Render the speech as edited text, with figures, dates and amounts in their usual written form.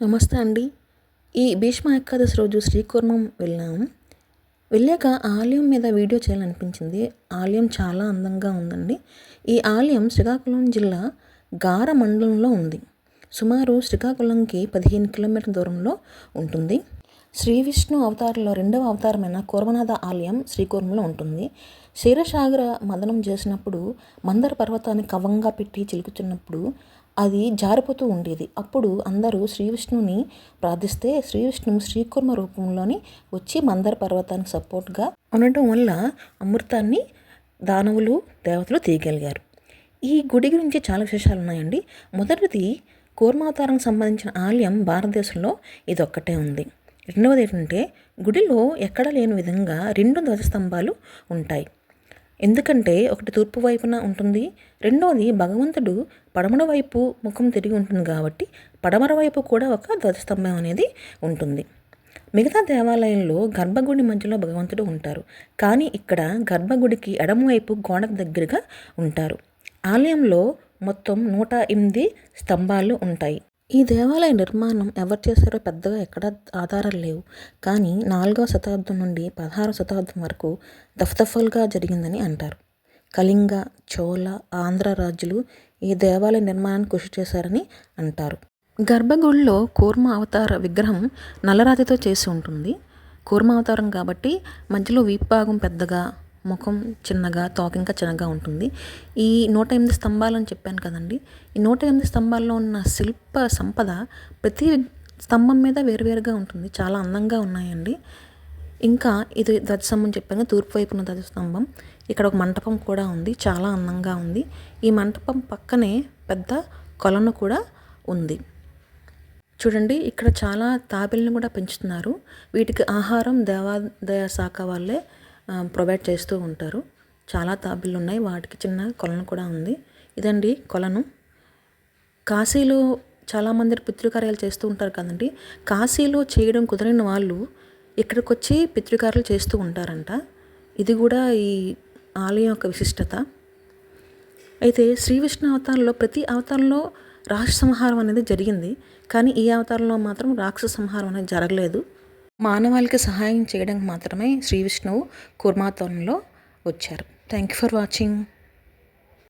నమస్తే అండి. ఈ భీష్మ ఏకాదశి రోజు శ్రీకూర్మం వెళ్ళాము. వెళ్ళాక ఆలయం మీద వీడియో చేయాలనిపించింది. ఆలయం చాలా అందంగా ఉందండి. ఈ ఆలయం శ్రీకాకుళం జిల్లా గార మండలంలో ఉంది. సుమారు శ్రీకాకుళంకి 15 కిలోమీటర్ల దూరంలో ఉంటుంది. శ్రీ విష్ణు అవతారంలో రెండవ అవతారమైన కూర్మనాథ ఆలయం శ్రీకూర్మంలో ఉంటుంది. క్షీరసాగర మదనం చేసినప్పుడు మందర పర్వతాన్ని కవ్వంగా పెట్టి చిలుకుతున్నప్పుడు అది జారిపోతూ ఉండేది. అప్పుడు అందరూ శ్రీ విష్ణుని ప్రార్థిస్తే శ్రీ విష్ణువు శ్రీకూర్మ రూపంలోని వచ్చి మందర పర్వతానికి సపోర్ట్గా ఉండటం వల్ల అమృతాన్ని దానవులు దేవతలు తీయగలిగారు. ఈ గుడి గురించి చాలా విశేషాలు ఉన్నాయండి. మొదటిది కూర్మావతారం సంబంధించిన ఆలయం భారతదేశంలో ఇదొక్కటే ఉంది. రెండవది ఏంటంటే గుడిలో ఎక్కడ లేని విధంగా 2 ధ్వజస్తంభాలు ఉంటాయి. ఎందుకంటే ఒకటి తూర్పు వైపున ఉంటుంది, రెండవది భగవంతుడు పడమర వైపు ముఖం తిరిగి ఉంటుంది కాబట్టి పడమర వైపు కూడా ఒక ధ్వజస్తంభం అనేది ఉంటుంది. మిగతా దేవాలయంలో గర్భగుడి మధ్యలో భగవంతుడు ఉంటారు, కానీ ఇక్కడ గర్భగుడికి ఎడమవైపు గోడకు దగ్గరగా ఉంటారు. ఆలయంలో మొత్తం 108 స్తంభాలు ఉంటాయి. ఈ దేవాలయ నిర్మాణం ఎవరు చేశారో పెద్దగా ఎక్కడ ఆధారాలు లేవు, కానీ 4వ శతాబ్దం నుండి 16వ శతాబ్దం వరకు దఫదఫలుగా జరిగిందని అంటారు. కళింగ, చోళ, ఆంధ్ర రాజులు ఈ దేవాలయ నిర్మాణానికి కృషి చేశారని అంటారు. గర్భగుడిలో కూర్మ అవతార విగ్రహం నల్లరాతితో చేసి ఉంటుంది. కూర్మ అవతారం కాబట్టి మధ్యలో వీపు భాగం పెద్దగా, ముఖం చిన్నగా, తోక ఇంకా చిన్నగా ఉంటుంది. ఈ 108 స్తంభాలు అని చెప్పాను కదండి. ఈ 108 స్తంభాల్లో ఉన్న శిల్ప సంపద ప్రతి స్తంభం మీద వేరువేరుగా ఉంటుంది. చాలా అందంగా ఉన్నాయండి. ఇంకా ఇది ధ్వజస్తంభం చెప్పాను, తూర్పు వైపున ధ్వజస్తంభం. ఇక్కడ ఒక మంటపం కూడా ఉంది, చాలా అందంగా ఉంది. ఈ మంటపం పక్కనే పెద్ద కొలను కూడా ఉంది. చూడండి, ఇక్కడ చాలా తాబేళ్ళని కూడా పెంచుతున్నారు. వీటికి ఆహారం దేవాదాయ శాఖ వాళ్ళే ప్రొవైడ్ చేస్తూ ఉంటారు. చాలా తాబేళ్ళు ఉన్నాయి, వాటికి చిన్న కొలను కూడా ఉంది. ఇదండి కొలను. కాశీలో చాలామంది పితృకార్యాలు చేస్తూ ఉంటారు కదండి. కాశీలో చేయడం కుదరని వాళ్ళు ఇక్కడికి వచ్చి పితృకార్యాలు చేస్తూ ఉంటారంట. ఇది కూడా ఈ ఆలయం యొక్క విశిష్టత. అయితే శ్రీ విష్ణు అవతారంలో ప్రతి అవతారంలో రాక్షస సంహారం అనేది జరిగింది, కానీ ఈ అవతారంలో మాత్రం రాక్షస సంహారం అనేది జరగలేదు. మానవాళికి సహాయం చేయడానికి మాత్రమే శ్రీ విష్ణువు కూర్మావతారంలో వచ్చారు. Thank you for watching.